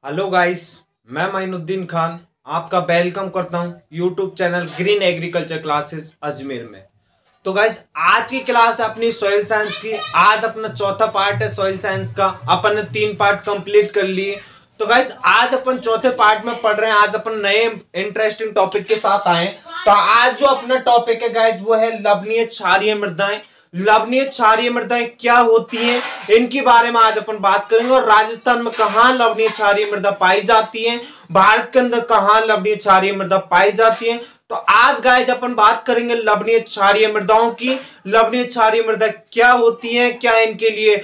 Hello guys, मैं माइनुद्दीन खान आपका welcome करता हूं YouTube channel green agriculture classes Ajmer में। तो गाइस, आज की क्लास है अपनी सॉइल साइंस की। आज अपना चौथा पार्ट है सॉइल साइंस का। अपन ने 3 पार्ट कंप्लीट कर लिए। तो गाइस, आज अपन चौथे पार्ट में पढ़ रहे हैं। आज अपन नए इंटरेस्टिंग टॉपिक के साथ आए। तो आज जो अपना टॉपिक है गाइस, वो है लवणीय क्षारीय मृदाएं। लवणीय क्षारीय मृदाएं क्या होती हैं, इनके बारे में आज अपन बात करेंगे। और राजस्थान में कहां लवणीय क्षारीय मृदा पाई जाती है, भारत के अंदर कहां लवणीय क्षारीय मृदा पाई जाती है। तो आज गाइस अपन बात करेंगे लवणीय क्षारीय मृदाओं की। लवणीय क्षारीय मृदा क्या होती है, क्या इनके लिए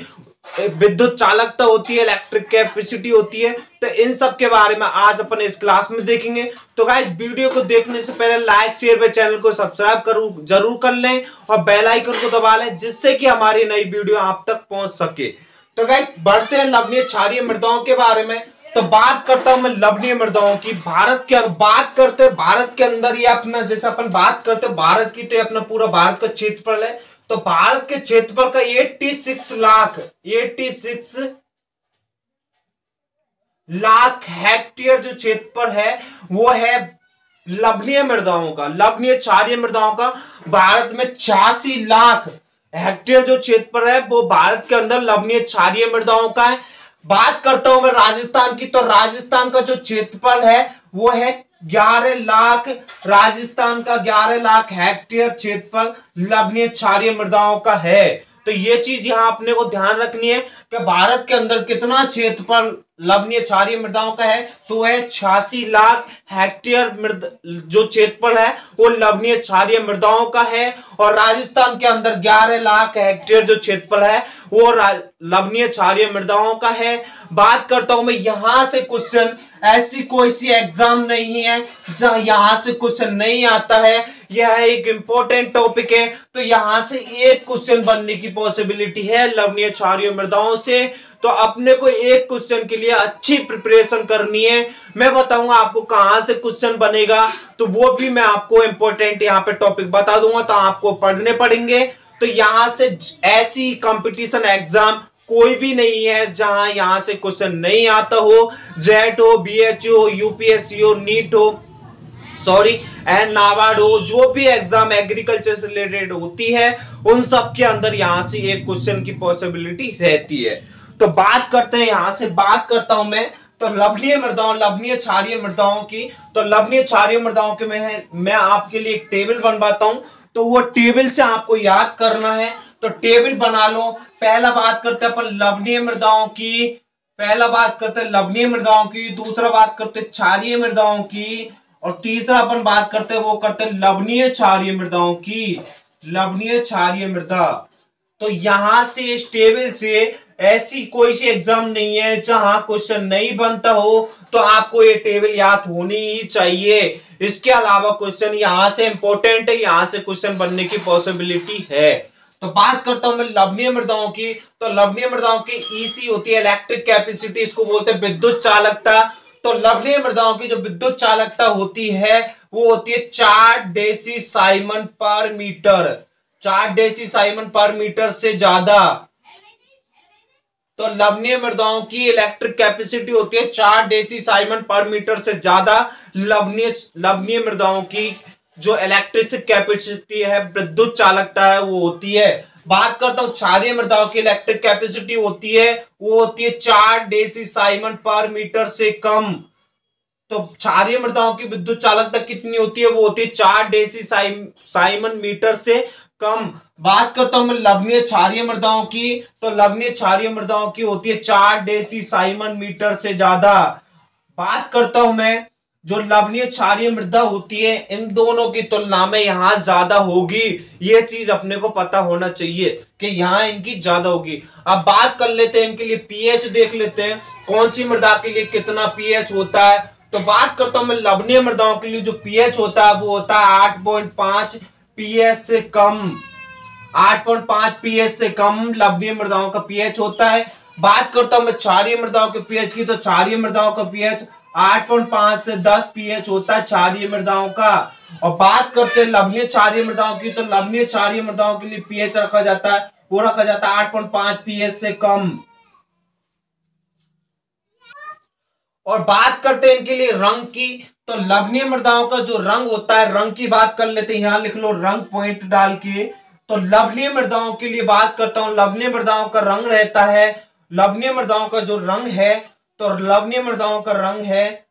विद्युत चालकता होती है, इलेक्ट्रिक कैपेसिटी होती है। तो इन सब के बारे में आज अपन इस क्लास में देखेंगे। तो गाइस, वीडियो को देखने से पहले लाइक शेयर व चैनल को सब्सक्राइब जरूर कर लें और बेल आइकन को दबा लें, जिससे कि हमारी नई वीडियो आप तक पहुंच सके। तो गाइस, बढ़ते हैं लवणीय क्षारीय मृदाओं के बारे में। तो बात करता हूं मैं लवणीय मृदाओं की। भारत के बात करते हैं भारत के अंदर, ये अपना जैसे अपन बात करते हैं भारत की, तो अपना पूरा भारत का क्षेत्रफल है। तो भारत के क्षेत्रफल का 86 लाख हेक्टेयर जो क्षेत्रफल है, वो है लवणीय मृदाओं का, लवणीय क्षारीय मृदाओं का। भारत में 86 लाख हेक्टेयर जो क्षेत्रफल है, वो भारत के अंदर लवणीय क्षारीय मृदाओं का है। बात करता हूं मैं राजस्थान की। तो राजस्थान का जो क्षेत्रफल है, वो है 11 लाख। राजस्थान का 11 लाख हेक्टेयर क्षेत्रफल लवणीय क्षारीय मृदाओं का है। तो ये चीज यहां अपने को ध्यान रखनी है कि भारत के अंदर कितना क्षेत्रफल लवणीय क्षारीय मृदाओं का है। तो वह 86 लाख हेक्टेयर जो क्षेत्रफल है, वो लवणीय क्षारीय मृदाओं का है। और राजस्थान के अंदर 11 लाख हेक्टेयर जो क्षेत्रफल है, वो लवणीय क्षारीय मृदाओं का है। बात करता हूं मैं यहां से क्वेश्चन, ऐसी कोई सी एग्जाम नहीं है जहां यहां से क्वेश्चन नहीं आता है। यह एक इंपॉर्टेंट टॉपिक है, तो यहां से एक क्वेश्चन बनने की पॉसिबिलिटी है लवणीय क्षारीय मृदाओं से। तो अपने को एक क्वेश्चन के लिए अच्छी प्रिपरेशन करनी है। मैं बताऊंगा आपको कहां से क्वेश्चन बनेगा, तो वो भी मैं आपको इंपॉर्टेंट यहां पे टॉपिक बता दूंगा, तो आपको पढ़ने पड़ेंगे। तो यहां से ऐसी कंपटीशन एग्जाम कोई भी नहीं है जहां यहां से क्वेश्चन नहीं आता हो। जेट हो, बीएचयू हो, यूपीएससी हो, नीट हो, एंड नाबार्ड हो, जो भी एग्जाम एग्रीकल्चर से रिलेटेड होती है, उन सब के अंदर यहां से एक क्वेश्चन की पॉसिबिलिटी रहती है। तो बात करते हैं, यहां से बात करता हूं मैं तो लवणीय मृदाओं, लवणीय क्षारीय मृदाओं की। तो लवणीय क्षारीय मृदाओं के मैं आपके लिए एक टेबल बनवाता हूं, तो वो टेबल से आपको याद करना है। तो टेबल बना लो। पहला बात करते हैं अपन लवणीय मृदाओं की, पहला बात करते हैं लवणीय मृदाओं की, दूसरा बात करते हैं क्षारीय मृदाओं की, और तीसरा अपन बात करते हैं वो करते हैं लवणीय क्षारीय मृदाओं की, लवणीय क्षारीय मृदा। तो यहां से इस टेबल से ऐसी कोई सी एग्जाम नहीं है जहां क्वेश्चन नहीं बनता हो। तो आपको ये टेबल याद होनी ही चाहिए। इसके अलावा क्वेश्चन यहां से इंपॉर्टेंट है, यहां से क्वेश्चन बनने की पॉसिबिलिटी है। तो बात करता हूं मैं लवणीय मृदाओं की। तो लवणीय मृदाओं की ईसी होती है इलेक्ट्रिक कैपेसिटी, इसको बोलते हैं विद्युत चालकता। तो लवणीय मृदाओं की जो विद्युत चालकता होती है, वो होती है 4 डेसी साइमन पर मीटर, 4 डेसी साइमन पर मीटर से ज्यादा। तो लवणीय मृदाओं की इलेक्ट्रिक कैपेसिटी होती है 4 डेसी साइमन पर मीटर से ज्यादा। लवणीय मृदाओं की जो इलेक्ट्रिक कैपेसिटी है, विद्युत चालकता है, वो होती है। बात करता हूं क्षारीय मृदाओं की इलेक्ट्रिक कैपेसिटी होती है, वो होती है 4 डेसी साइमन पर मीटर से कम। तो क्षारीय मृदाओं की विद्युत चालकता कितनी होती है, वो होती है 4 डेसी साइमन मीटर से कम। बात करता हूं मैं लवणीय क्षारीय मृदाओं की। तो लवणीय क्षारीय मृदाओं की होती है 4 डेसी साइमन मीटर से ज्यादा। बात करता हूं मैं जो लवणीय क्षारीय मृदा होती है, इन दोनों की तुलना में यहां ज्यादा होगी। ये चीज अपने को पता होना चाहिए कि यहां इनकी ज्यादा होगी। अब बात कर लेते हैं इनके लिए पीएच देख लेते हैं, कौन सी मृदा के लिए कितना पीएच होता है। तो बात करता हूं मैं लवणीय मृदाओं के लिए जो पीएच होता है, वो होता है 8.5 पीएच से कम। 8.5 पीएच से कम लवणीय मृदाओं का पीएच होता है। बात करता हूं मैं क्षारीय मृदाओं के पीएच की। तो क्षारीय मृदाओं का पीएच 8.5 से 10 पीएच होता है क्षारीय मृदाओं का। और बात करते हैं लवणीय क्षारीय मृदाओं की। तो लवणीय क्षारीय मृदाओं के लिए पीएच रखा जाता है, वो रखा जाता है 8.5 पीएच से कम। और बात करते हैं इनके लिए रंग की, तो लवणीय मृदाओं का जो रंग होता है, रंग की बात कर लेते हैं, यहां लिख लो रंग पॉइंट डाल के। तो लवणीय मृदाओं के लिए बात करता हूं, लवणीय मृदाओं का रंग रहता है, लवणीय मृदाओं का जो रंग है, तो लवणीय मृदाओं का रंग है,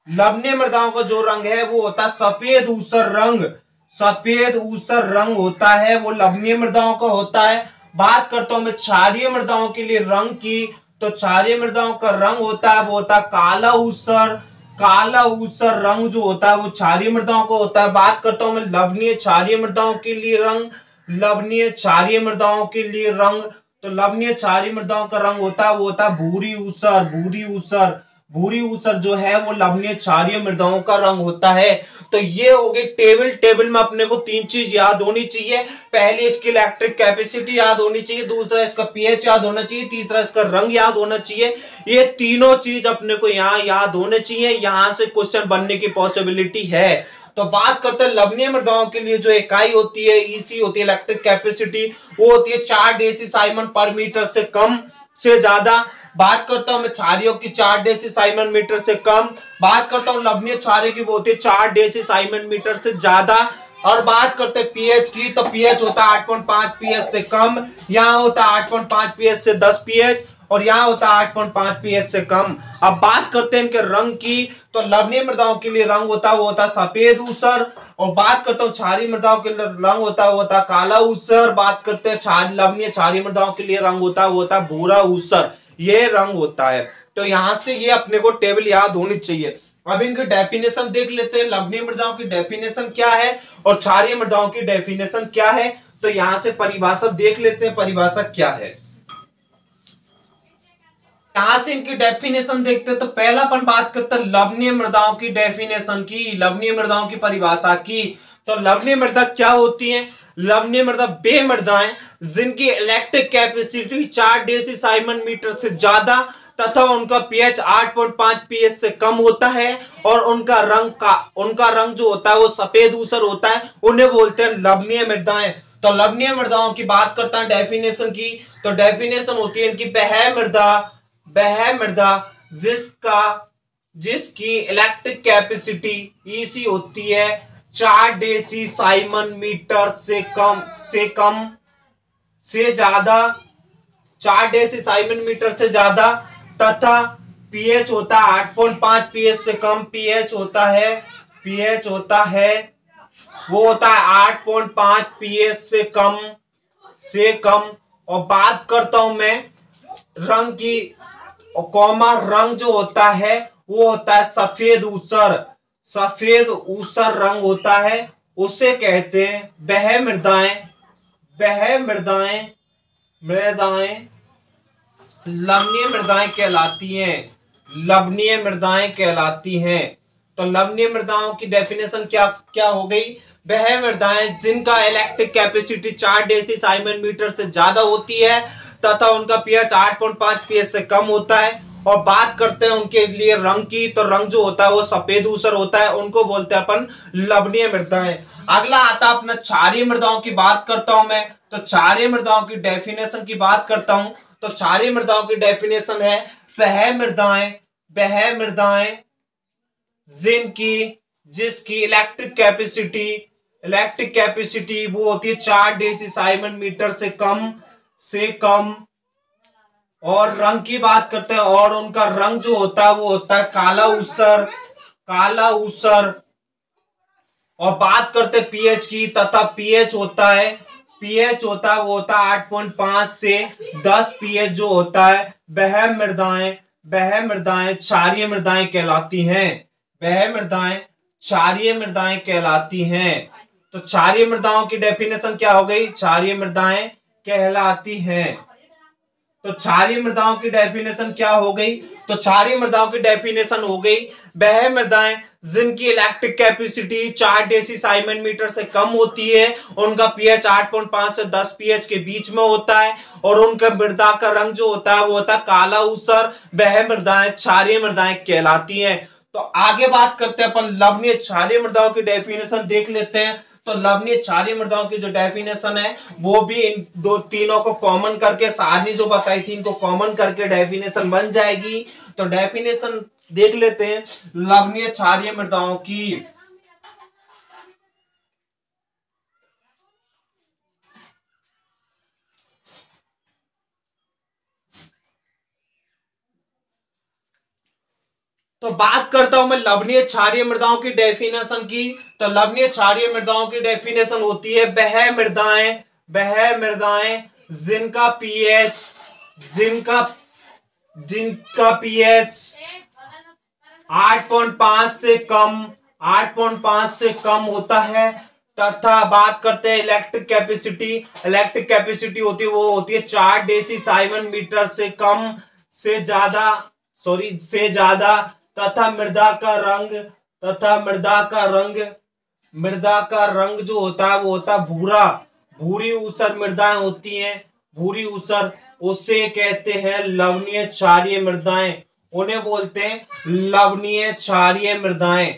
लवणीय मृदाओं का जो रंग है वो होता है सफेद ऊसर रंग, सफेद ऊसर रंग होता है, वो लवणीय मृदाओं का होता है। बात करता हूं मैं क्षारीय मृदाओं के लिए रंग की, तो क्षारीय मृदाओं का रंग होता है, वो होता है काला ऊसर, काला ऊसर रंग जो होता है वो क्षारीय मृदाओं का होता है। बात करता हूं मैं लवणीय क्षारीय मृदाओं के लिए रंग, लवणीय क्षारीय मृदाओं के लिए रंग, तो लवणीय क्षारीय मृदाओं का रंग होता है वो होता है भूरी ऊसर, भूरी ऊसर, भूरी ऊसर जो है वो लवणीय क्षारीय मृदाओं का रंग होता है। तो ये हो गई टेबल। टेबल में अपने को तीन चीज याद होनी चाहिए, पहले इसकी इलेक्ट्रिक कैपेसिटी याद होनी चाहिए, दूसरा इसका पीएच याद होना चाहिए, तीसरा इसका रंग याद होना चाहिए। ये तीनों चीज अपने को यहाँ याद होने चाहिए, यहां से क्वेश्चन बनने की पॉसिबिलिटी है। तो बात करते हैं लवणीय मृदाओं के लिए जो इकाई होती है, ईसी होती है, इलेक्ट्रिक कैपेसिटी, वो होती है 4 डेसीसाइमन पर मीटर से कम से ज्यादा। बात करता हूं मैं क्षारियों की 4 डेसीसाइमन मीटर से कम। बात करता हूं लवणीय क्षार्य की, वो होती है 4 डेसीसाइमन मीटर से ज्यादा। और बात करते हैं पीएच की, तो पीएच होता है 8.5 पीएच से कम, यहाँ होता है 8.5 पीएच से 10 पीएच, और यहाँ होता है 8.5 पीएच से कम। अब बात करते हैं इनके रंग की, तो लवणीय मृदाओं के लिए रंग होता है वो होता है सफेद ऊसर, और बात करता हूँ क्षारीय मृदाओं के लिए रंग होता है वो होता है काला ऊसर। बात करते हैं लवणीय क्षारीय मृदाओं के लिए रंग होता है वो होता है भूरा ऊसर, ये रंग होता है। तो यहां से ये अपने को टेबल याद होनी चाहिए। अब इनकी डेफिनेशन देख लेते हैं, लवणीय मृदाओं की डेफिनेशन क्या है और क्षारीय मृदाओं की डेफिनेशन क्या है। तो यहां से परिभाषा देख लेते हैं, परिभाषा क्या है। यहां से इनकी डेफिनेशन देखते हैं, तो पहला अपन बात करते हैं लवणीय मृदाओं की डेफिनेशन की, लवणीय मृदाओं की परिभाषा की। तो लवणीय मृदा क्या होती है? लवणीय मृदा वे मृदाएं जिनकी इलेक्ट्रिक कैपेसिटी 4 डेसीसाइमन मीटर से ज्यादा तथा उनका पीएच 8.5 पीएच से कम होता है, और उनका रंग जो होता है वो सफेद ऊसर होता है, उन्हें बोलते हैं लवणीय मृदाएं। तो लवणीय मृदाओं की बात करता है डेफिनेशन की, तो डेफिनेशन होती है इनकी वह मृदा जिसकी इलेक्ट्रिक कैपेसिटी ईसी होती है 4 डेसीसाइमन मीटर से ज्यादा, 4 डेसीसाइमन मीटर से ज्यादा, तथा पीएच होता है 8.5 पीएच से कम, पीएच होता है वो होता है 8.5 पीएच से कम। और बात करता हूं मैं रंग की, रंग जो होता है वो होता है सफेद ऊसर रंग होता है, उसे कहते हैं वह मृदाएं लवणीय मृदाएं कहलाती हैं। तो लवणीय मृदाओं की डेफिनेशन क्या हो गई? वह मृदाएं जिनका इलेक्ट्रिक कैपेसिटी 4 डेसीसाइमन मीटर से ज्यादा होती है तथा उनका पीएच 8.5 पीएच से कम होता है। और बात करते हैं उनके लिए रंग की, तो रंग जो होता है वो सफेद ऊसर होता है, उनको बोलते हैं अपन लवणीय मृदाएं। अगला आता है अपना क्षारीय मृदाओं की बात करता हूं मैं, तो क्षारीय मृदाओं की डेफिनेशन की बात करता हूं। तो क्षारीय मृदाओं की डेफिनेशन है वह मृदाएं जिसकी इलेक्ट्रिक कैपेसिटी वो होती है 4 डेसीसाइमन मीटर से कम। और रंग की बात करते हैं, और उनका रंग जो होता है वो होता है काला ऊसर। और बात करते हैं पीएच की, तथा पीएच होता है वो होता है 8.5 से 10 पीएच जो होता है। वह मृदाएं क्षारीय मृदाएं कहलाती हैं। तो क्षारीय मृदाओं की डेफिनेशन क्या हो गई? क्षारीय मृदाएं कहलाती हैं। तो क्षारीय मृदाओं की डेफिनेशन क्या हो गई? तो क्षारीय मृदाओं की डेफिनेशन हो गई वह मृदाएं जिनकी इलेक्ट्रिक कैपेसिटी 4 डेसीसाइमन मीटर से कम होती है, उनका पीएच 8.5 से 10 पीएच के बीच में होता है, और उनका मृदा का रंग जो होता है वो होता है काला ऊसर। वह मृदाएं क्षारीय मृदाएं कहलाती हैं। तो आगे बात करते हैं अपन लवणीय क्षारीय मृदाओं की डेफिनेशन देख लेते हैं। तो लवणीय क्षारीय मृदाओं की जो डेफिनेशन है वो भी इन दो तीनों को कॉमन करके, सारनी जो बताई थी इनको कॉमन करके डेफिनेशन बन जाएगी। तो डेफिनेशन देख लेते हैं लवणीय क्षारीय मृदाओं की। तो बात करता हूं मैं लवणीय क्षारीय मृदाओं की डेफिनेशन की। तो लवणीय क्षारीय मृदाओं की डेफिनेशन होती है वह मृदाएं जिनका पीएच जिनका जिनका पीएच 8.5 से कम 8.5 से कम होता है, तथा बात करते हैं इलेक्ट्रिक कैपेसिटी होती है वो होती है 4 डेसीसाइमन मीटर से कम से ज्यादा तथा मृदा का रंग जो होता है वो होता है भूरा। भूरी ऊसर मृदाएं होती हैं, भूरी ऊसर, उसे कहते हैं लवणीय क्षारीय मृदाएं, उन्हें बोलते हैं लवणीय क्षारीय मृदाएं।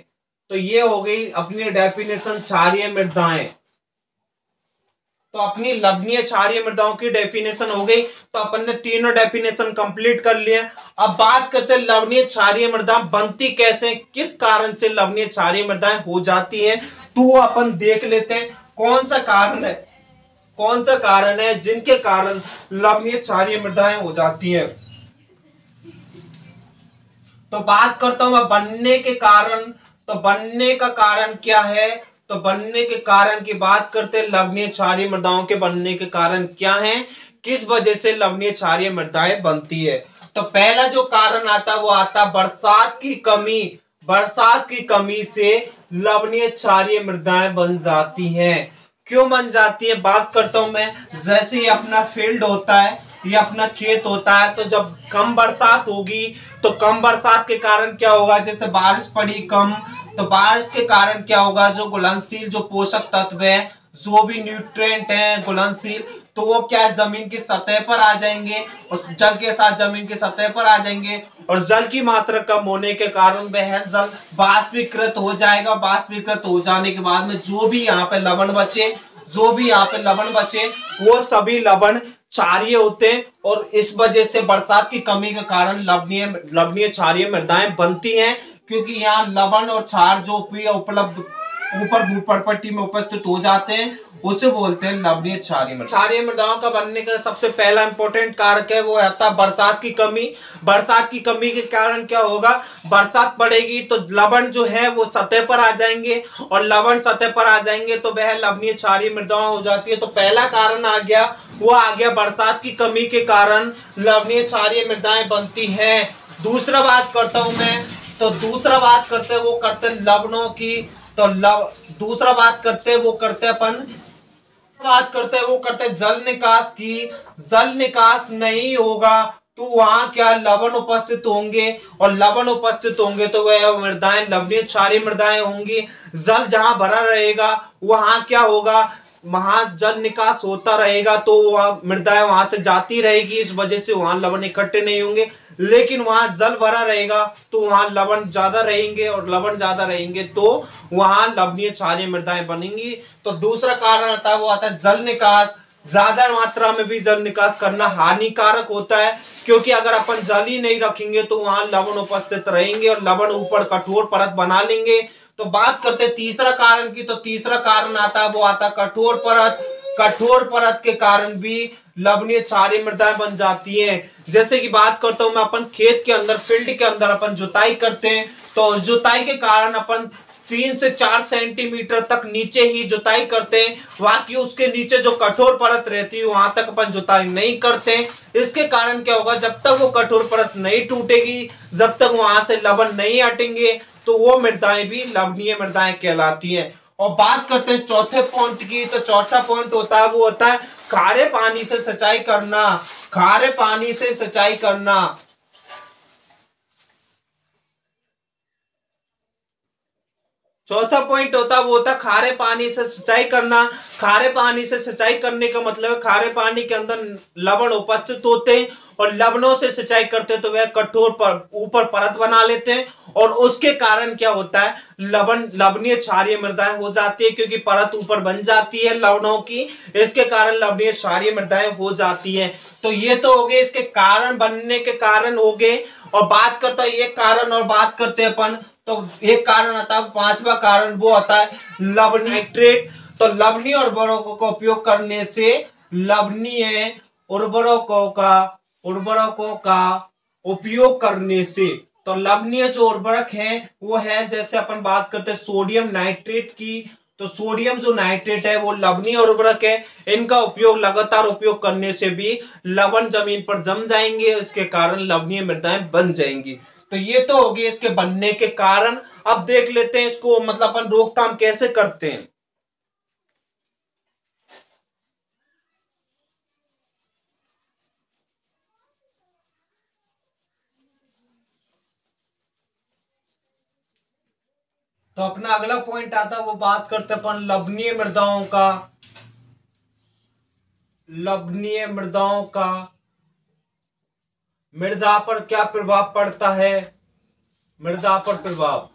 तो ये हो गई अपनी डेफिनेशन क्षारीय मृदाएं। तो अपनी लवणीय क्षारीय मृदाओं की डेफिनेशन हो गई। तो अपन ने तीनों डेफिनेशन कंप्लीट कर लिए। अब बात करते हैं लवणीय क्षारीय मृदा बनती कैसे, किस कारण से लवणीय क्षारीय मृदाएं हो जाती हैं, तो वो अपन देख लेते हैं कौन सा कारण है जिनके कारण लवणीय क्षारीय मृदाएं हो जाती हैं। तो बात करता हूं मैं बनने के कारण। तो बनने का कारण क्या है, तो बनने के कारण की बात करते हैं लवणीय क्षारीय मृदाओं के बनने के कारण क्या है, किस वजह से लवणीय क्षारीय मृदाएं बनती है। तो पहला जो कारण आता है वो आता बरसात की कमी से लवणीय क्षारीय मृदाएं बन जाती हैं। क्यों बन जाती है बात करता हूं मैं। जैसे ही अपना फील्ड होता है, ये अपना खेत होता है, तो जब कम बरसात होगी तो कम बरसात के कारण क्या होगा, जैसे बारिश पड़ी कम, तो बारिश के कारण क्या होगा, जो घुलनशील जो पोषक तत्व है, जो भी न्यूट्रिएंट है घुलनशील, तो वो क्या जमीन की सतह पर आ जाएंगे और जल के साथ जमीन की सतह पर आ जाएंगे। और जल की मात्रा कम होने के कारण वह जल बाष्पीकृत हो जाएगा। बाष्पीकृत हो जाने के बाद में जो भी यहाँ पे लवण बचे वो सभी लवण क्षारीय होते हैं, और इस वजह से बरसात की कमी के कारण लवणीय क्षारीय मृदाएं बनती हैं, क्योंकि यहाँ लवण और क्षार जो भी उपलब्ध ऊपर भूपटपट्टी में उपस्थित हो जाते हैं, उसे बोलते हैं लवणीय क्षारीय मृदा। क्षारीय मृदाओं का बनने का सबसे पहला इंपॉर्टेंट कारक है वो आता है बरसात की कमी। बरसात की कमी के कारण क्या होगा, बरसात पड़ेगी तो लवण जो है वो सतह पर आ जाएंगे, और लवण सतह पर आ जाएंगे तो वह लवणीय क्षारीय मृदाएं हो जाती है। तो पहला कारण आ गया बरसात की कमी के कारण लवणीय क्षारीय मृदाएं बनती है। दूसरा बात करता हूं मैं, तो दूसरा बात करते हैं वो करते हैं लवणों की। तो दूसरा बात करते हैं वो करते हैं जल निकास की। जल निकास नहीं होगा तो वहां क्या लवण उपस्थित होंगे, और लवण उपस्थित होंगे तो वह मृदाएं लवणीय क्षारीय मृदाएं होंगी। जल जहां भरा रहेगा वहां क्या होगा, वहां जल निकास होता रहेगा तो वह मृदाएं वहां से जाती रहेगी, इस वजह से वहां लवण इकट्ठे नहीं होंगे। लेकिन वहां जल भरा रहेगा तो वहां लवण ज्यादा रहेंगे, और लवण ज्यादा रहेंगे तो वहां लवणीय क्षारीय मृदाएं बनेंगी। तो दूसरा कारण आता है वो आता है जल निकास। ज्यादा मात्रा में भी जल निकास करना हानिकारक होता है, क्योंकि अगर अपन जल ही नहीं रखेंगे तो वहां लवण उपस्थित रहेंगे और लवण ऊपर कठोर परत बना लेंगे। तो बात करते हैं तीसरा कारण की। तो तीसरा कारण आता है वो आता है कठोर परत। कठोर परत के कारण भी लवणीय क्षारीय मृदाएं बन जाती हैं। जैसे कि बात करता हूं मैं, अपन खेत के अंदर फील्ड के अंदर अपन जुताई करते हैं, तो जुताई के कारण अपन 3 से 4 सेंटीमीटर तक नीचे ही जुताई करते हैं, बाकी उसके नीचे जो कठोर परत रहती है वहां तक अपन जुताई नहीं करते। इसके कारण क्या होगा, जब तक वो कठोर परत नहीं टूटेगी, जब तक वहां से लवण नहीं हटेंगे, तो वो मृदाएं भी लवणीय मृदाएं कहलाती हैं। और बात करते हैं चौथे पॉइंट की। तो चौथा पॉइंट होता है वो होता है खारे पानी से सिंचाई करना। खारे पानी से सिंचाई करना। चौथा पॉइंट होता है वो होता है खारे पानी से सिंचाई करना। खारे पानी से सिंचाई करने का मतलब है खारे पानी के अंदर लवण उपस्थित होते हैं और लवणों से सिंचाई करते हैं तो वह कठोर पर ऊपर परत बना लेते हैं और उसके कारण क्या होता है लवणीय क्षारीय मृदाएं हो जाती है, क्योंकि परत ऊपर बन जाती है लवणों की, इसके कारण लवणीय क्षारीय मृदाएं हो जाती है। तो ये तो हो गए इसके कारण, बनने के कारण हो गए। और बात करता है ये कारण और बात करते हैं अपन, तो एक कारण आता है पांचवा कारण, वो आता है लवण नाइट्रेट। तो लवणीय उर्वरकों का उपयोग करने से लवणीय उर्वरकों का उपयोग करने से तो लवणीय जो उर्वरक है वो है, जैसे अपन बात करते हैं सोडियम नाइट्रेट की, तो सोडियम जो नाइट्रेट है वो लवणीय उर्वरक है। इनका उपयोग लगातार उपयोग करने से भी लवण जमीन पर जम जाएंगे, इसके कारण लवणीय मृदाएं बन जाएंगी। तो ये तो हो गए इसके बनने के कारण। अब देख लेते हैं इसको मतलब अपन रोकथाम कैसे करते हैं। तो अपना अगला पॉइंट आता है वो बात करते हैं अपन लवणीय मृदाओं का। लवणीय मृदाओं का मृदा पर क्या प्रभाव पड़ता है। मृदा पर प्रभाव,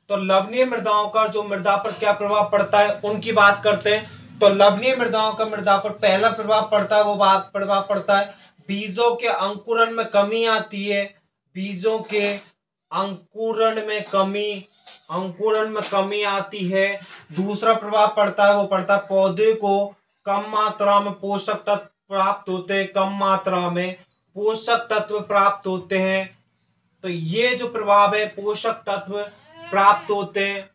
तो लवणीय मृदाओं का जो मृदा पर क्या प्रभाव पड़ता है उनकी बात करते हैं। तो लवणीय मृदाओं का मृदा पर पहला प्रभाव पड़ता है वो प्रभाव पड़ता है बीजों के अंकुरण में कमी आती है। बीजों के अंकुरण में कमी आती है। दूसरा प्रभाव पड़ता है वो पड़ता है पौधे को कम मात्रा में पोषक तत्व प्राप्त होते हैं, कम मात्रा में पोषक तत्व प्राप्त होते हैं। तो ये जो प्रभाव है पोषक तत्व प्राप्त होते हैं,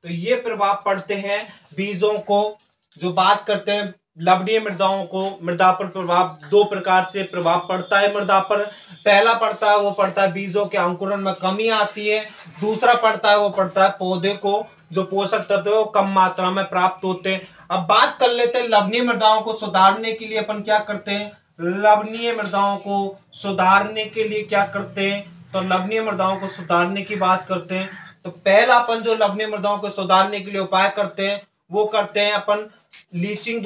तो ये प्रभाव पड़ते हैं बीजों को। जो बात करते हैं लवणीय मृदाओं को, मृदा पर प्रभाव दो प्रकार से प्रभाव पड़ता है मृदा पर। पहला पड़ता है वो पड़ता है बीजों के अंकुरण में कमी आती है। दूसरा पड़ता है वो पड़ता है पौधे को जो पोषक तत्व है वो कम मात्रा में प्राप्त होते हैं। अब बात कर लेते हैं लवणीय मृदाओं को सुधारने के लिए अपन क्या करते हैं। लवणीय मृदाओं को सुधारने के लिए क्या करते हैं, तो लवणीय मृदाओं को सुधारने की बात करते हैं। तो पहला अपन जो लवणीय मृदाओं को सुधारने के लिए उपाय करते हैं वो करते हैं अपन लीचिंग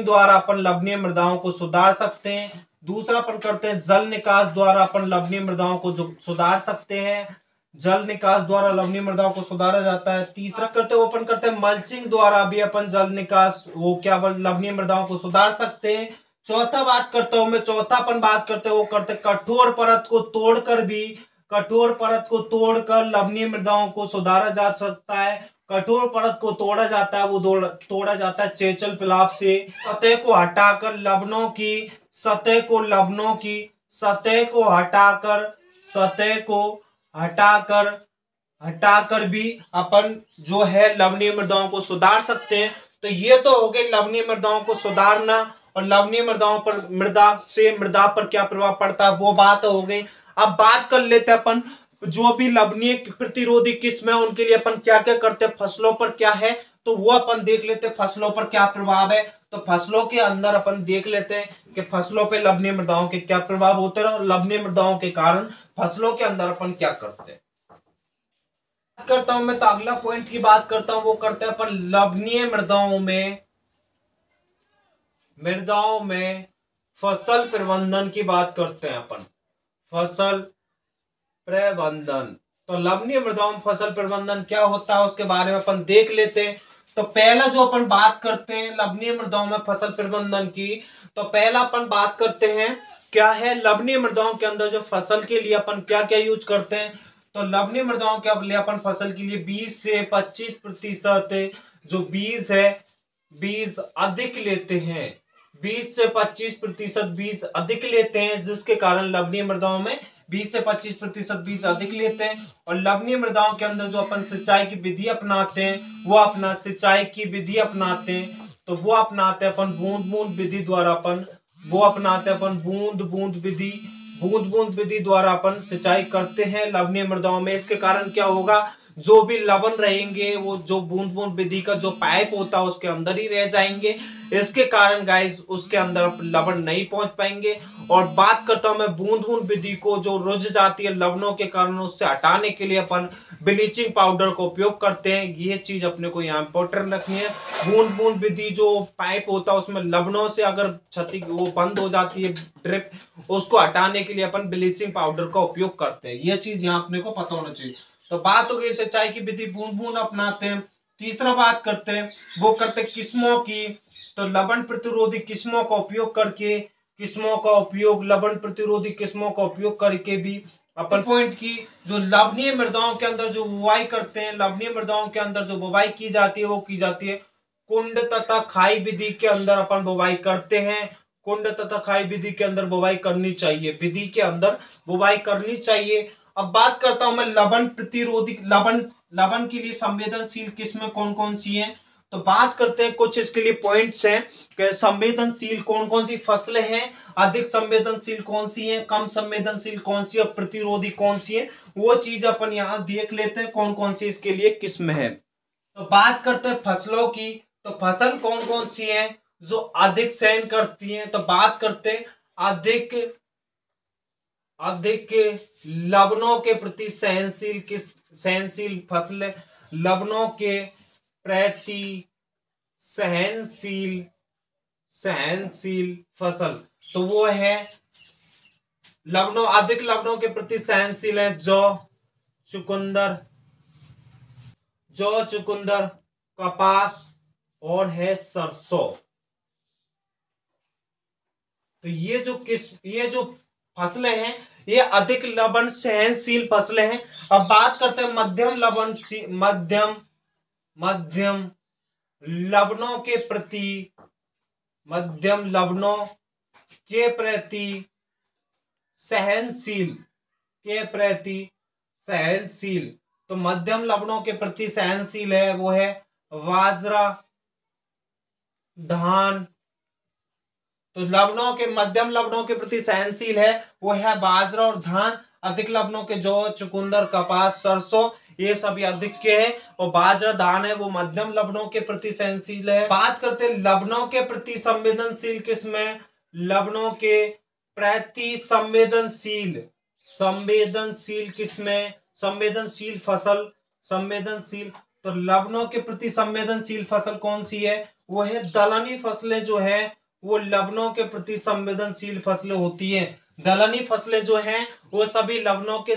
द्वारा अपन लवणीय मृदाओं को सुधार सकते हैं। दूसरा अपन करते हैं जल निकास द्वारा अपन लवणीय मृदाओं को जो सुधार सकते हैं, जल निकास द्वारा लवणीय मृदाओं को सुधारा जाता है। तीसरा करते हैं वो अपन करते हैं मल्चिंग द्वारा भी अपन जल निकास वो क्या लवणीय मृदाओं को सुधार सकते हैं। चौथा बात करता हूं मैं, चौथा अपन बात करते हैं वो करते हैं कठोर परत को तोड़कर लवणीय मृदाओं को सुधारा जा सकता है। कठोर परत को तोड़ा जाता है वो तोड़ा जाता है चेचल पिलाप से। सतह को हटाकर हटाकर भी अपन जो है लवणीय मृदाओं को सुधार सकते हैं। तो ये तो हो गए लवणीय मृदाओं को सुधारना और लवणीय मृदाओं पर मृदा पर क्या प्रभाव पड़ता है वो बात हो गई। अब बात कर लेते हैं अपन जो भी लवणीय प्रतिरोधी किस्म है उनके लिए अपन क्या क्या करते हैं, फसलों पर क्या है तो वो अपन देख लेते हैं फसलों पर क्या प्रभाव है। तो फसलों के अंदर अपन देख लेते हैं कि फसलों पे लवणीय मृदाओं के क्या प्रभाव होते हैं और लवणीय मृदाओं के कारण फसलों के अंदर अपन क्या करते हैं। करता हूं मैं तो अगला पॉइंट की बात करता हूं वो करते हैं अपन लवणीय मृदाओं में फसल प्रबंधन की बात करते हैं अपन। फसल प्रबंधन, तो लवणीय मृदाओं में फसल प्रबंधन क्या होता है उसके बारे में अपन देख लेते हैं। तो पहला जो अपन बात करते हैं लवणीय मृदाओं में फसल प्रबंधन की, तो पहला अपन बात करते हैं क्या है लवणीय मृदाओं के अंदर जो फसल के लिए अपन क्या क्या यूज करते हैं। तो लवणीय मृदाओं के लिए अपन फसल के लिए 20 से 25% जो बीज अधिक लेते हैं, 20 से 25% बीज अधिक लेते हैं, जिसके कारण लवणीय मृदाओं में 20 से 25% बीज अधिक लेते हैं। और लवणीय मृदाओं के अंदर जो अपन सिंचाई की विधि अपनाते हैं वो अपनाते हैं अपन बूंद बूंद विधि द्वारा बूंद बूंद विधि द्वारा अपन सिंचाई करते हैं लवणीय मृदाओं में। इसके कारण क्या होगा जो भी लवण रहेंगे वो जो बूंद बूंद विधि का जो पाइप होता है उसके अंदर ही रह जाएंगे। इसके कारण गाइस उसके अंदर लवण नहीं पहुंच पाएंगे। और बात करता हूं मैं बूंद बूंद विधि को जो रुझ जाती है लवणों के कारण, उससे हटाने के लिए अपन ब्लीचिंग पाउडर का उपयोग करते हैं। ये चीज अपने को यहाँ इंपॉर्टेंट रखनी है। बूंद बूंद विधि जो पाइप होता है उसमें लवणों से अगर क्षति वो बंद हो जाती है ड्रिप, उसको हटाने के लिए अपन ब्लीचिंग पाउडर का उपयोग करते हैं। ये चीज यहाँ अपने को पता होना चाहिए। तो बात हो गई सिंचाई की विधि, बूंद बूंद अपनाते हैं। तीसरा बात करते हैं, वो करते हैं किस्मों की। तो लवण प्रतिरोधी किस्मों का उपयोग करके, किस्मों का उपयोग लवण प्रतिरोधी किस्मों का उपयोग करके भी अपन पॉइंट की जो लवणीय मृदाओं के अंदर जो बुवाई करते हैं, लवणीय मृदाओं के अंदर जो बुवाई की जाती है वो की जाती है कुंड तथा खाई विधि के अंदर अपन बुवाई करते हैं। कुंड तथा खाई विधि के अंदर बुवाई करनी चाहिए, विधि के अंदर बुवाई करनी चाहिए। अब बात करता हूं मैं लवण प्रतिरोधी, लवण के लिए संवेदनशील किस्में कौन कौन सी हैं। तो बात करते हैं कुछ इसके लिए पॉइंट्स हैं कि संवेदनशील कौन कौन सी फसलें हैं, अधिक संवेदनशील कौन सी हैं, कम संवेदनशील कौन सी और प्रतिरोधी कौन सी है, वो चीज अपन यहाँ देख लेते हैं कौन कौन सी इसके लिए किस्म है। तो बात करते हैं फसलों की। तो फसल कौन कौन सी है जो अधिक सहन करती हैं। तो बात करते हैं अधिक अधिक लवणों के प्रति सहनशील सहनशील फसलें, लवणों के प्रति सहनशील सहनशील फसल। तो वो है लवणों, अधिक लवणों के प्रति सहनशील है जौ, चुकंदर, कपास और है सरसों। तो ये जो फसलें हैं ये अधिक लवण सहनशील फसलें हैं। अब बात करते हैं मध्यम लवणों के प्रति, मध्यम लवणों के प्रति सहनशील, तो मध्यम लवणों के प्रति सहनशील है वो है बाजरा, धान। तो लवणों के मध्यम लवणों के प्रति सहनशील है वो है बाजरा और धान। अधिक लवणों के जौ, चुकंदर, कपास, सरसों ये सभी अधिक के हैं और बाजरा धान है वो मध्यम लवणों के प्रति सहनशील है। बात करते हैं लवणों के प्रति संवेदनशील किस्में, लवणों के प्रति संवेदनशील किस्में, संवेदनशील फसल, संवेदनशील। तो लवणों के प्रति संवेदनशील फसल कौन सी है, वो है दलहनी फसलें जो है वो लवणों के प्रति संवेदनशील फसलें होती हैं। दलहनी फसलें जो हैं वो सभी लवणों के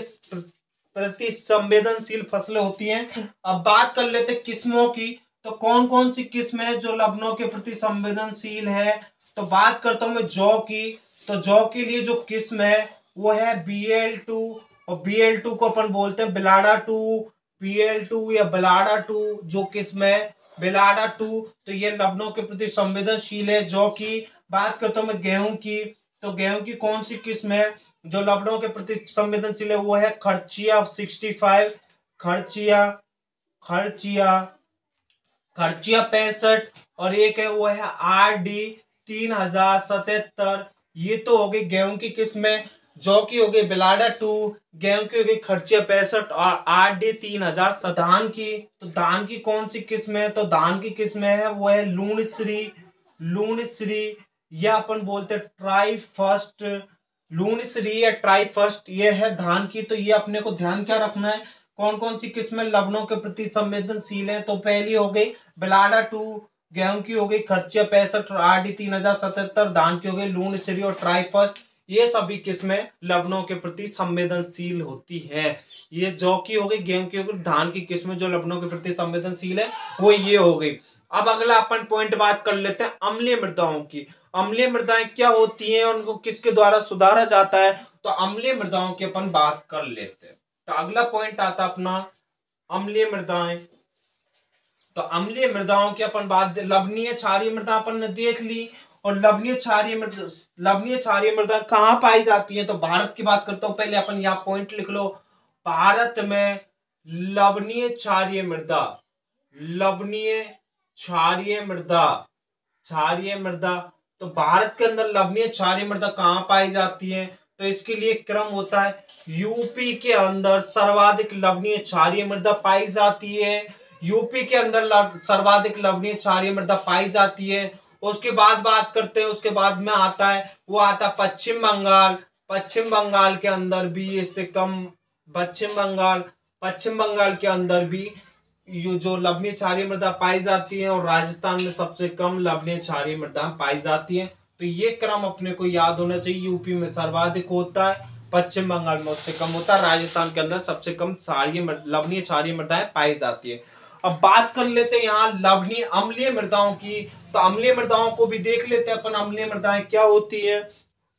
प्रति संवेदनशील फसलें होती हैं। अब बात कर लेते हैं किस्मों की। तो कौन कौन सी किस्म है जो लवणों के प्रति संवेदनशील है। तो बात करता हूं मैं जौ की। तो जौ के लिए जो किस्म है वो है BL2 और BL2 को अपन बोलते हैं बिलाड़ा 2, BL2 या बिलाड़ा 2 जो किस्म है बिलाड़ा 2। तो ये लवणों के प्रति संवेदनशील है जौ की। बात करता हूं मैं गेहूं की। तो गेहूं की कौन सी किस्म है जो लवणों के प्रति संवेदनशील है वो है खर्चिया 65, खर्चिया 65 और एक है वो है RD 3077। ये तो हो गई गेहूं की किस्म है। जौ की हो गई बिलाड़ा 2, गेहूं की हो गई खर्चिया 65 और RD 3000। धान की, तो धान की कौन सी किस्म है। तो धान की किस्म है वो है लूणश्री या अपन बोलते हैं ट्राई फर्स्ट, लूणश्री या ट्राई फर्स्ट ये है धान की। तो ये अपने को ध्यान क्या रखना है कौन कौन सी किस्में लवणों के प्रति संवेदनशील है। तो पहली हो गई बिलाड़ा 2, गेहूं की हो गई खर्चिया 65 और RD 3077, धान की हो गई लूणश्री और ट्राई फर्स्ट। ये सभी किस्में लवणों के प्रति संवेदनशील होती है। ये जौ की हो गई, गेहूं की हो गई, धान की किस्में जो लवणों के प्रति संवेदनशील है वो ये हो गई। अब अगला अपन पॉइंट बात कर लेते हैं अम्लीय मृदाओं की। अम्लीय मृदाएं क्या होती हैं, उनको किसके द्वारा सुधारा जाता है। तो अम्लीय मृदाओं की अपन बात कर लेते हैं। तो अगला पॉइंट आता अपना अम्लीय मृदाएं। तो अम्लीय मृदाओं की अपन बात, लवणीय क्षारीय मृदा अपन ने देख ली। और लवणीय क्षारीय मृदा कहाँ पाई जाती है। तो भारत की बात करता हूं, पहले अपन यहाँ पॉइंट लिख लो। भारत में लवणीय क्षारीय मृदा, तो भारत के अंदर लवणीय क्षारीय मृदा कहाँ पाई जाती है। तो इसके लिए क्रम होता है यूपी के अंदर सर्वाधिक लवणीय क्षारीय मृदा पाई जाती है। यूपी के अंदर सर्वाधिक लवणीय क्षारीय मृदा पाई जाती है। उसके बाद बात करते हैं, उसके बाद में आता है वो आता है पश्चिम बंगाल। पश्चिम बंगाल के अंदर भी इससे कम, पश्चिम बंगाल के अंदर भी ये जो लवणीय क्षारीय मृदा पाई जाती है, और राजस्थान में सबसे कम लवणीय क्षारीय मृदा पाई जाती है। तो ये क्रम अपने को याद होना चाहिए। यूपी में सर्वाधिक होता है, पश्चिम बंगाल में उससे कम होता है, राजस्थान के अंदर सबसे कम लवणीय क्षारीय मृदाएं पाई जाती है। अब बात कर लेते हैं यहाँ लवणीय अम्लीय मृदाओं की। तो अम्लीय मृदाओं को भी देख लेते हैं अपन, अम्लीय मृदाएं क्या होती है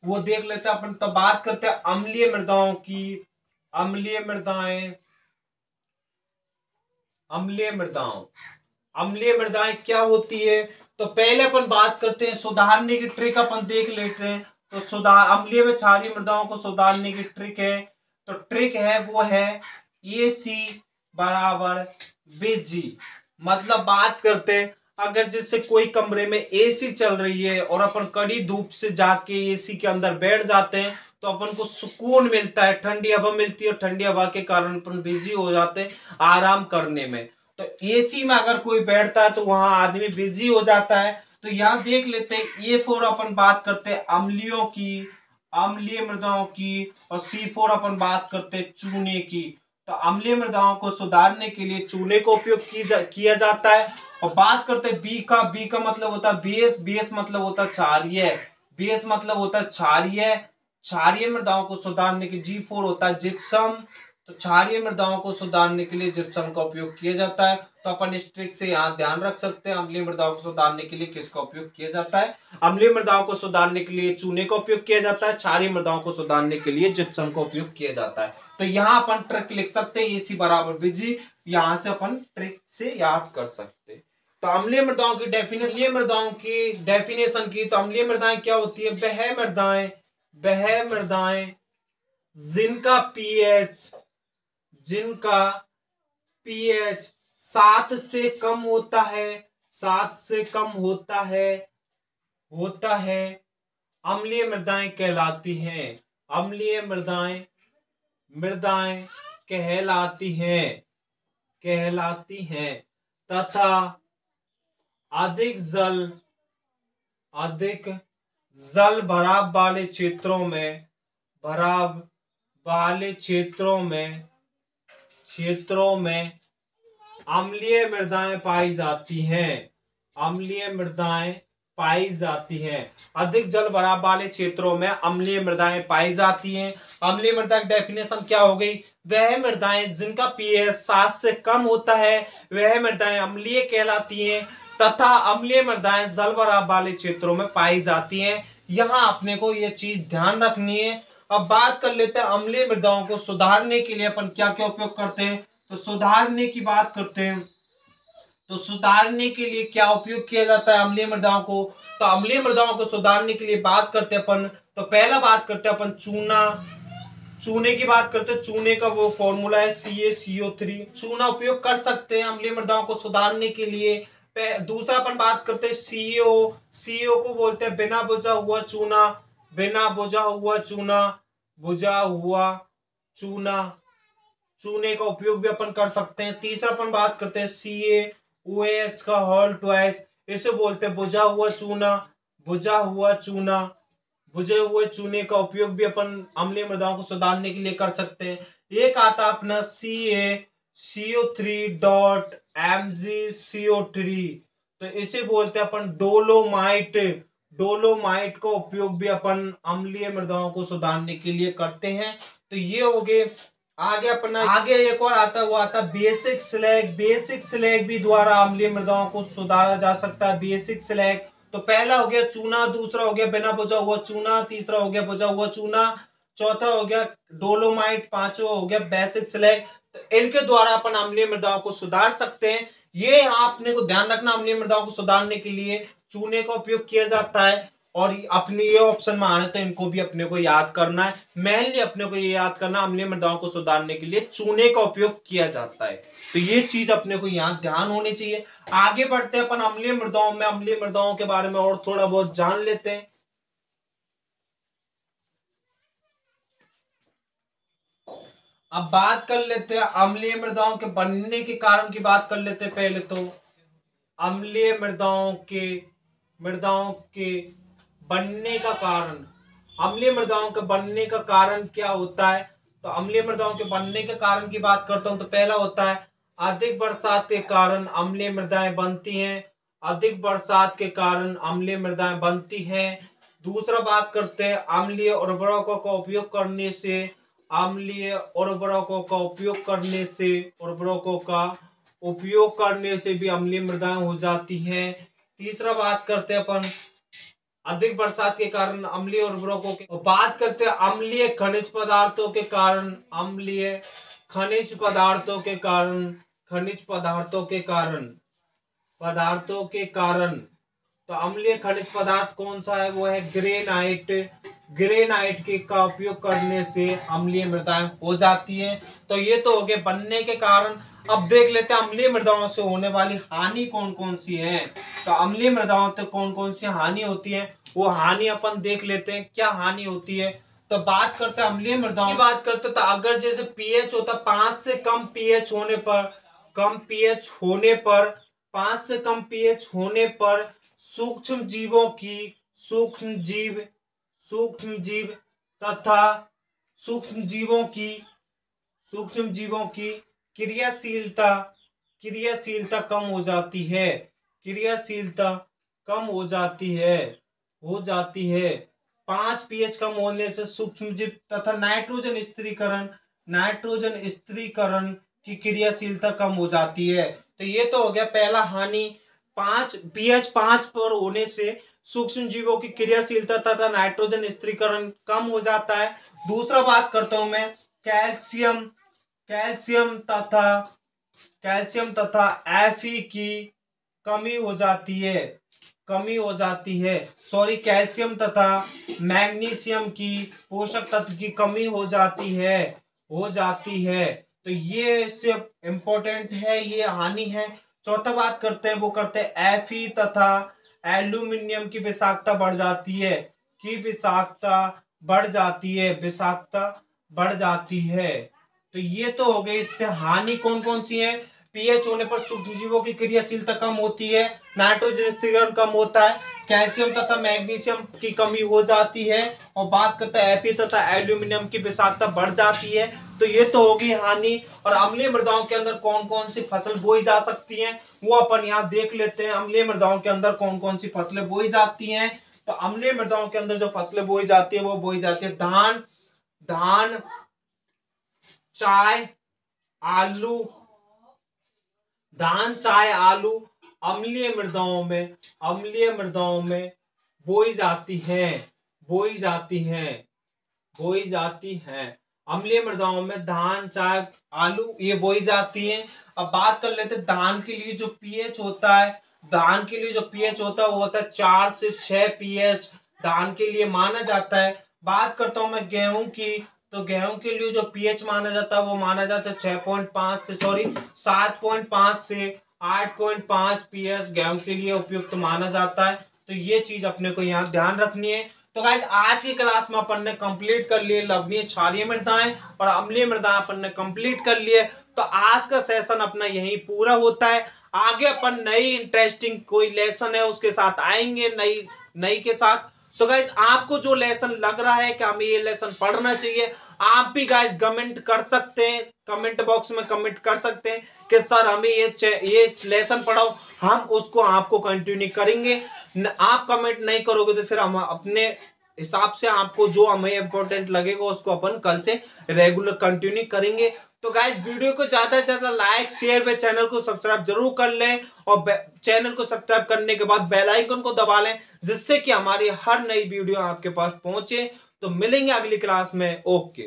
वो देख लेते हैं अपन। तो बात करते हैं अम्लीय मृदाओं की। अम्लीय मृदाएं क्या होती है, तो पहले अपन बात करते हैं सुधारने की ट्रिक अपन देख लेते हैं। तो अम्लीय व क्षारीय मृदाओं को सुधारने की ट्रिक है, तो ट्रिक है वो है AC बराबर BG। मतलब बात करते हैं, अगर जैसे कोई कमरे में AC चल रही है और अपन कड़ी धूप से जाके AC के अंदर बैठ जाते हैं तो अपन को सुकून मिलता है, ठंडी हवा मिलती है, और ठंडी हवा के कारण अपन बिजी हो जाते हैं आराम करने में। तो AC में अगर कोई बैठता है तो वहां आदमी बिजी हो जाता है। तो यहाँ देख लेते हैं A4 अपन बात करते हैं अम्लियों की, अम्लीय मृदाओं की, और C4 अपन बात करते हैं चूने की। तो अम्लीय मृदाओं को सुधारने के लिए चूने का उपयोग किया जाता है। और बात करते हैं बी का मतलब होता है BS मतलब होता है क्षारीय, BS मतलब होता है क्षारीय मृदाओं को सुधारने के G4 होता है जिप्सम। तो क्षारीय मृदाओं को सुधारने के लिए जिप्सम का उपयोग किया जाता है। तो अपन इस ट्रिक से यहाँ ध्यान रख सकते हैं, अम्लीय मृदाओं को सुधारने के लिए किसका उपयोग किया जाता है, अम्लीय मृदाओं को सुधारने के लिए चूने का उपयोग किया जाता है, क्षारीय मृदाओं को सुधारने के लिए जिप्सम का उपयोग किया जाता है। तो यहाँ अपन ट्रिक लिख सकते हैं AC बराबर BG, यहाँ से अपन ट्रिक से याद कर सकते हैं। तो अम्लीय मृदाओं की डेफिनेशन की, तो अम्लीय मृदाएं क्या होती है, वह मृदाएं जिनका pH 7 से कम होता है, अम्लीय मृदाएं कहलाती हैं। अम्लीय मृदाएं कहलाती हैं तथा अधिक जल भराव वाले क्षेत्रों में अम्लीय मृदाएं पाई जाती हैं। अधिक जल भराव वाले क्षेत्रों में अम्लीय मृदाएं पाई जाती हैं। अम्लीय मृदा की डेफिनेशन क्या हो गई, वह मृदाएं जिनका pH 7 से कम होता है वह मृदाएं अम्लीय कहलाती हैं तथा अम्लीय मृदाएं जल भराव वाले क्षेत्रों में पाई जाती हैं। यहाँ अपने को यह चीज ध्यान रखनी है। अब बात कर लेते हैं अम्लीय मृदाओं को सुधारने के लिए अपन क्या क्या उपयोग करते हैं। तो सुधारने की बात करते हैं, तो सुधारने के लिए क्या उपयोग किया जाता है अम्लीय मृदाओं को। तो अम्लीय मृदाओं को सुधारने के लिए बात करते हैं अपन, तो पहला बात करते हैं अपन चूने की बात करते हैं। चूने का वो फॉर्मूला है CaCO3। चूना उपयोग कर सकते हैं अम्लीय मृदाओं को सुधारने के लिए। दूसरा अपन बात करते हैं CO को बोलते हैं बिना बुझा हुआ चूना, चूने का उपयोग भी अपन कर सकते हैं। तीसरा अपन बात करते हैं CaOH का होल ट्वाइस, इसे बोलते हैं बुझा हुआ चूने का उपयोग भी अपन अम्लीय मृदाओं को सुधारने के लिए कर सकते हैं। एक आता अपना CaCO3.MgCO3, तो इसे बोलते हैं अपन डोलोमाइट का उपयोग भी अपन अम्लीय मृदाओं को सुधारने के लिए करते हैं। तो ये हो गए। आगे एक और आता है, वो आता है बेसिक स्लैग भी द्वारा अम्लीय मृदाओं को सुधारा जा सकता है। बेसिक स्लैग, तो पहला हो गया चूना, दूसरा हो गया बिना बुझा हुआ चूना, तीसरा हो गया बुझा हुआ चूना, चौथा हो गया डोलोमाइट, पांचवा हो गया बेसिक स्लैग। तो इनके द्वारा अपन अम्लीय मृदाओं को सुधार सकते हैं। ये यहाँ अपने को ध्यान रखना, अम्लीय मृदाओं को सुधारने के लिए चूने का उपयोग किया जाता है। और अपने ये ऑप्शन में आने तो इनको भी अपने को याद करना है। मेनली अपने को ये याद करना, अम्लीय मृदाओं को सुधारने के लिए चूने का उपयोग किया जाता है। तो ये चीज अपने को यहाँ ध्यान होनी चाहिए। आगे बढ़ते हैं अपन अम्लीय मृदाओं के बारे में और थोड़ा बहुत जान लेते हैं। अब बात कर लेते हैं अम्लीय मृदाओं के बनने के कारण की बात कर लेते हैं। पहले तो अम्लीय मृदाओं के बनने का कारण, अम्लीय मृदाओं के बनने का कारण क्या होता है। तो अम्लीय मृदाओं के बनने के कारण की बात करता हूं तो पहला होता है अधिक बरसात के कारण अम्लीय मृदाएं बनती हैं। अधिक बरसात के कारण अम्लीय मृदाएं बनती हैं। दूसरा बात करते हैं अम्लीय उर्वरकों का उपयोग करने से, अम्लीय उर्वरकों का उपयोग करने से, उर्वरकों का उपयोग करने से भी अम्लीय मृदाएं हो जाती हैं। तीसरा बात करते हैं अपन अधिक बरसात के कारण अम्लीय उर्वरकों के, बात करते हैं अम्लीय खनिज पदार्थों के कारण, अम्लीय खनिज पदार्थों के कारण, खनिज पदार्थों के कारण। तो अम्लीय खनिज पदार्थ कौन सा है, वो है ग्रेनाइट। ग्रेनाइट के का उपयोग करने से अम्लीय मृदाएं हो जाती हैं। तो ये तो हो गए बनने के कारण। अब देख लेते हैं अम्लीय मृदाओं से होने वाली हानि कौन कौन सी है। तो अम्लीय मृदाओं से कौन कौन सी हानि होती है, वो हानि अपन देख लेते हैं क्या हानि होती है। तो बात करते हैं अम्लीय मृदाओं की बात करते हैं, तो अगर जैसे पीएच होता 5 से कम पीएच होने पर, 5 से कम पीएच होने पर सूक्ष्म जीवों की क्रियाशीलता कम हो जाती है। क्रियाशीलता कम हो जाती है। 5 पीएच कम होने से सूक्ष्म जीव तथा नाइट्रोजन स्थिरीकरण की क्रियाशीलता कम हो जाती है। तो ये तो हो गया पहला हानि। पीएच 5 पर होने से सूक्ष्म जीवों की क्रियाशीलता तथा नाइट्रोजन स्थिरीकरण कम हो जाता है। दूसरा बात करता हूं मैं कैल्शियम तथा Fe की कमी हो जाती है। कैल्शियम तथा मैग्नीशियम की पोषक तत्व की कमी हो जाती है। तो ये सिर्फ इम्पोर्टेंट है, ये हानि है। चौथा बात करते हैं, वो करते हैं Fe तथा एल्यूमिनियम की विषाक्तता बढ़ जाती है। तो ये तो हो गई इससे हानि कौन कौन सी है। पीएच होने पर सूक्ष्मजीवों की क्रियाशीलता कम होती है, नाइट्रोजन स्थिरीकरण कम होता है, कैल्शियम तथा मैग्नीशियम की कमी हो जाती है, और बात करते हैं Fe तथा एल्यूमिनियम की विषाक्तता बढ़ जाती है। तो ये तो होगी हानि। और अम्लीय मृदाओं के अंदर कौन कौन सी फसल बोई जा सकती हैं, वो अपन यहाँ देख लेते हैं। अम्लीय मृदाओं के अंदर कौन कौन सी फसलें बोई जाती हैं। तो अम्लीय मृदाओं के अंदर जो फसलें बोई जाती है वो बोई जाती है धान, चाय, आलू अम्लीय मृदाओं में बोई जाती हैं। अम्लीय मृदाओं में धान, चाय, आलू ये बोई जाती हैं। अब बात कर लेते हैं धान के लिए जो पीएच होता है। धान के लिए जो पीएच होता है वो होता है 4 से 6 पीएच धान के लिए माना जाता है। बात करता हूं मैं गेहूं की, तो गेहूं के लिए जो पीएच माना जाता है वो माना जाता है 7.5 से 8.5 पीएच गेहूं के लिए उपयुक्त माना जाता है। तो ये चीज अपने को यहाँ ध्यान रखनी है। तो गाइस आज की क्लास में अपन ने कंप्लीट कर लिए लवणीय क्षारीय मृदाएं और अम्लीय मृदाएं अपन ने कंप्लीट कर लिए। तो आज का सेशन अपना यहीं पूरा होता है। आगे अपन नई इंटरेस्टिंग कोई लेसन है उसके साथ आएंगे, नई के साथ। तो गाइस आपको जो लेसन लग रहा है कि हमें ये लेसन पढ़ना चाहिए, आप भी गाइस कमेंट कर सकते हैं, कमेंट बॉक्स में कमेंट कर सकते हैं कि सर हमें ये लेसन पढ़ाओ, हम उसको आपको कंटिन्यू करेंगे। आप कमेंट नहीं करोगे तो फिर हम अपने हिसाब से आपको जो हमें इंपॉर्टेंट लगेगा उसको अपन कल से रेगुलर कंटिन्यू करेंगे। तो गाइस वीडियो को ज्यादा से ज्यादा लाइक शेयर व चैनल को सब्सक्राइब जरूर कर लें, और चैनल को सब्सक्राइब करने के बाद बेल आइकन को दबा लें, जिससे कि हमारी हर नई वीडियो आपके पास पहुंचे। तो मिलेंगे अगली क्लास में। ओके।